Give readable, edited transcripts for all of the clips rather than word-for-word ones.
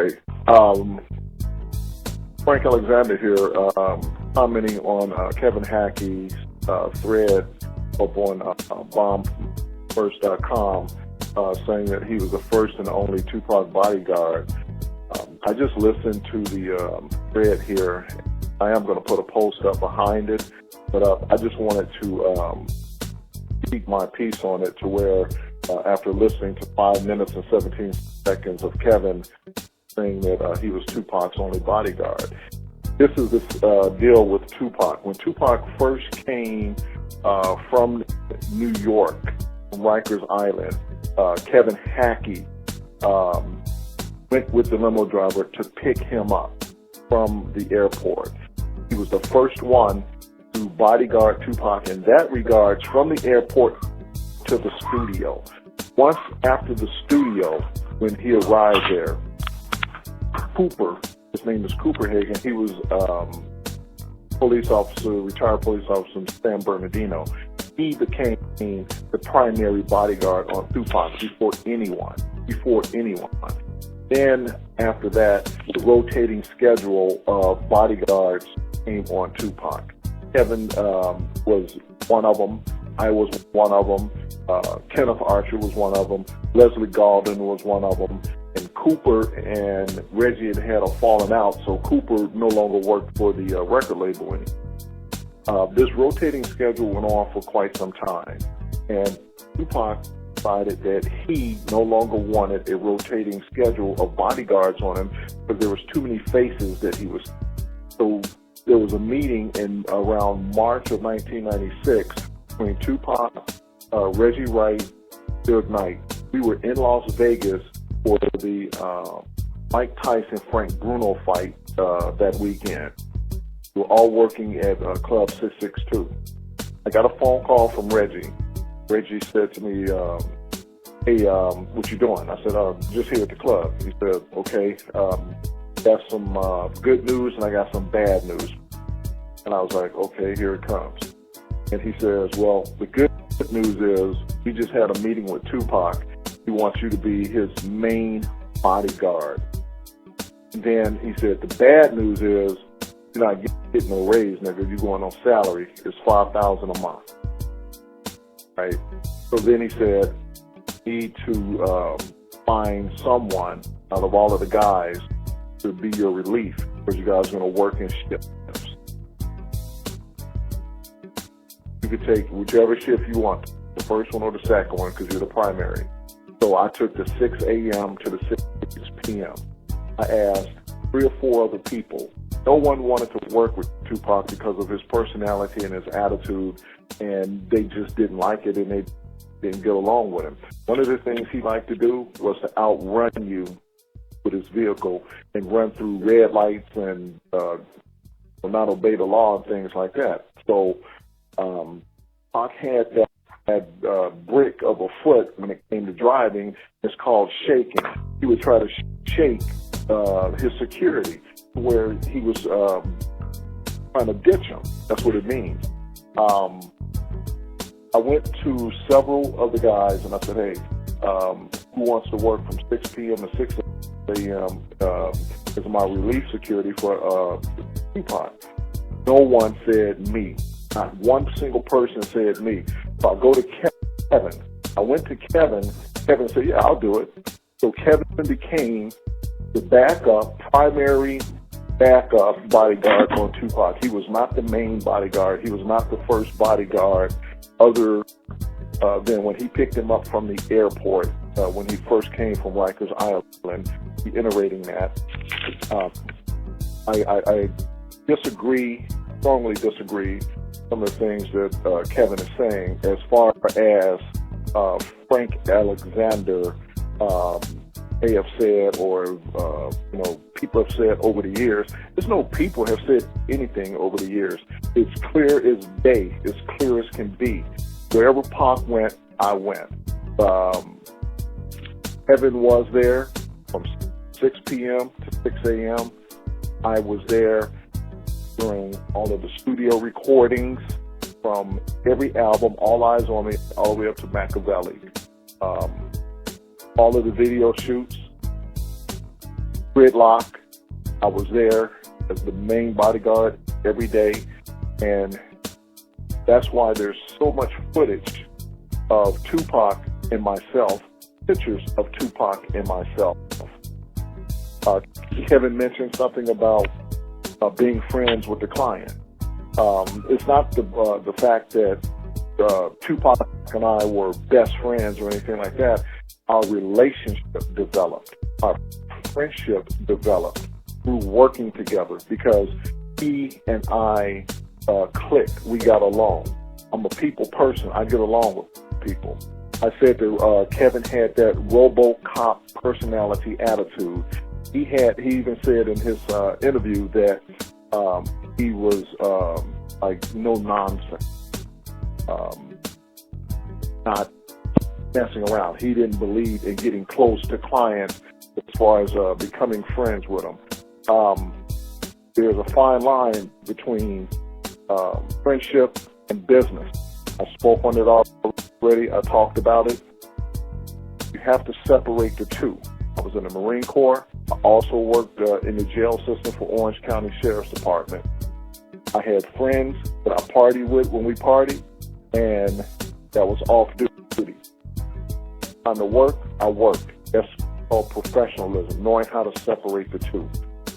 Okay. Frank Alexander here, commenting on Kevin Hackie's thread up on bombfirst.com, saying that he was the first and only Tupac bodyguard. I just listened to the thread here. I am going to put a post up behind it, but I just wanted to speak my piece on it to where, after listening to 5 minutes and 17 seconds of Kevin saying that he was Tupac's only bodyguard. This is this deal with Tupac. When Tupac first came from New York, from Rikers Island, Kevin Hackie went with the limo driver to pick him up from the airport. He was the first one to bodyguard Tupac in that regards from the airport to the studio. Once after the studio, when he arrived there, Cooper, his name is Cooper Hagan, he was police officer, retired police officer in San Bernardino. He became the primary bodyguard on Tupac before anyone. Then after that, the rotating schedule of bodyguards came on Tupac. Kevin was one of them. I was one of them. Kenneth Archer was one of them. Leslie Gaulden was one of them. And Cooper and Reggie had a falling out, so Cooper no longer worked for the record label anymore. This rotating schedule went on for quite some time, and Tupac decided that he no longer wanted a rotating schedule of bodyguards on him because there was too many faces that he was. So there was a meeting in around March of 1996 between Tupac, Reggie Wright, Suge Knight. We were in Las Vegas for the Mike Tyson-Frank Bruno fight that weekend. We were all working at Club 662. I got a phone call from Reggie. Reggie said to me, hey, what you doing? I said, just here at the club. He said, okay, got some good news and I got some bad news. And I was like, okay, here it comes. And he says, well, the good news is we just had a meeting with Tupac. He wants you to be his main bodyguard. And then he said, the bad news is you're not getting no raise, nigga. You're going on salary. It's $5,000 a month. Right? So then he said, you need to find someone out of all of the guys to be your relief because you guys are going to work in shifts. You could take whichever shift you want, the first one or the second one, because you're the primary. So I took the 6 a.m. to the 6 p.m. I asked 3 or 4 other people. No one wanted to work with Tupac because of his personality and his attitude, and they just didn't like it, and they didn't get along with him. One of the things he liked to do was to outrun you with his vehicle and run through red lights and not obey the law and things like that. So Pac had that brick of a foot when it came to driving. It's called shaking. He would try to shake his security where he was trying to ditch him. That's what it means. I went to several of the guys and I said, hey, who wants to work from 6 p.m. to 6 a.m. As my relief security for Tupac? No one said me. Not one single person said me. So I go to Kevin. I went to Kevin. Kevin said, yeah, I'll do it. So Kevin became the primary backup bodyguard on Tupac. He was not the main bodyguard. He was not the first bodyguard other than when he picked him up from the airport when he first came from Rikers Island, reiterating that. I disagree, strongly disagree some of the things that Kevin is saying as far as Frank Alexander may have said, or people have said over the years. There's no people have said anything over the years. It's clear as day. It's clear as can be. Wherever Pac went, I went. Kevin was there from 6 p.m. to 6 a.m. I was there during all of the studio recordings from every album, All Eyes on Me, all the way up to Machiavelli. All of the video shoots. Gridlock. I was there as the main bodyguard every day, and that's why there's so much footage of Tupac and myself, pictures of Tupac and myself. Kevin mentioned something about being friends with the client. It's not the fact that Tupac and I were best friends or anything like that. Our relationship developed. Our friendship developed through working together because he and I clicked. We got along. I'm a people person. I get along with people. I said that Kevin had that RoboCop personality attitude. He even said in his interview that he was like no nonsense, not messing around. He didn't believe in getting close to clients as far as becoming friends with them. There's a fine line between friendship and business. I spoke on it already. I talked about it. You have to separate the two. I was in the Marine Corps. I also worked in the jail system for Orange County Sheriff's Department. I had friends that I partied with when we partied, and that was off duty. On the work, I worked. That's called professionalism, knowing how to separate the two.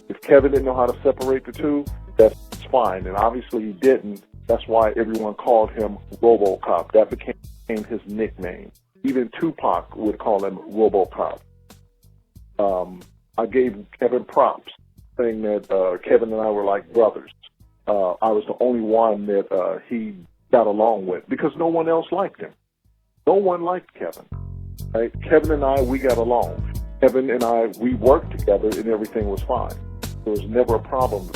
If Kevin didn't know how to separate the two, that's fine. And obviously he didn't. That's why everyone called him RoboCop. That became his nickname. Even Tupac would call him RoboCop. I gave Kevin props, saying that Kevin and I were like brothers. I was the only one that he got along with because no one else liked him. No one liked Kevin. Right? Kevin and I, we got along. Kevin and I, we worked together and everything was fine. There was never a problem.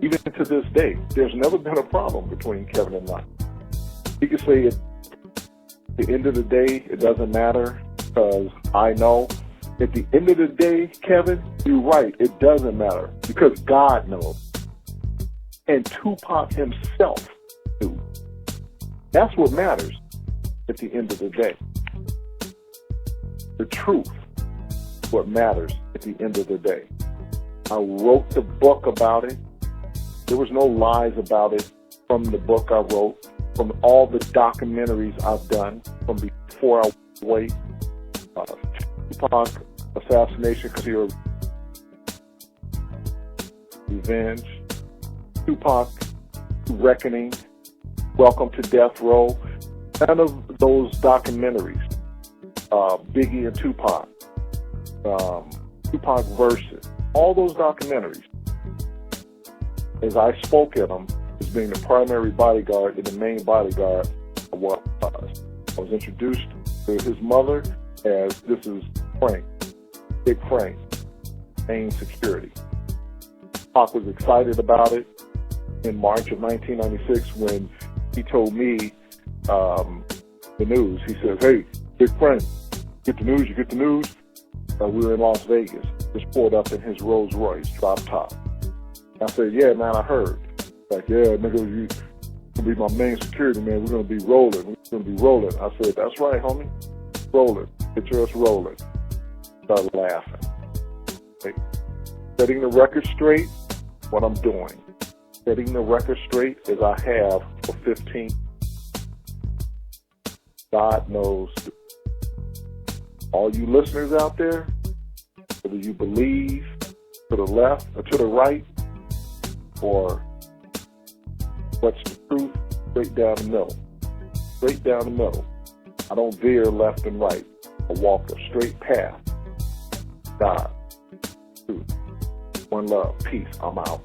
Even to this day, there's never been a problem between Kevin and I. You can say at the end of the day, it doesn't matter because I know at the end of the day, Kevin, you're right, it doesn't matter because God knows. And Tupac himself knew. That's what matters at the end of the day. The truth is what matters at the end of the day. I wrote the book about it. There was no lies about it from the book I wrote, from all the documentaries I've done, from before I wait. Tupac assassination, Clear Revenge, Tupac Reckoning, Welcome to Death Row. None of those documentaries, Biggie and Tupac, Tupac Versus, all those documentaries, as I spoke at them as being the primary bodyguard and the main bodyguard, I was introduced to his mother as this is Frank, Big Frank, main security. Pac was excited about it in March of 1996 when he told me the news. He says, "Hey, Big Frank, get the news, you get the news." We were in Las Vegas, just pulled up in his Rolls Royce, drop top. I said, "Yeah, man, I heard." Like, "Yeah, nigga, you gonna be my main security, man. We're gonna be rolling. We're gonna be rolling." I said, "That's right, homie. Rolling. Get yours rolling." Started laughing. Okay. Setting the record straight, what I'm doing. Setting the record straight as I have for 15. God knows. All you listeners out there, whether you believe to the left or to the right, or what's the truth, straight down the middle. Straight down the middle. I don't veer left and right. I walk a straight path. God, truth, one love, peace, I'm out.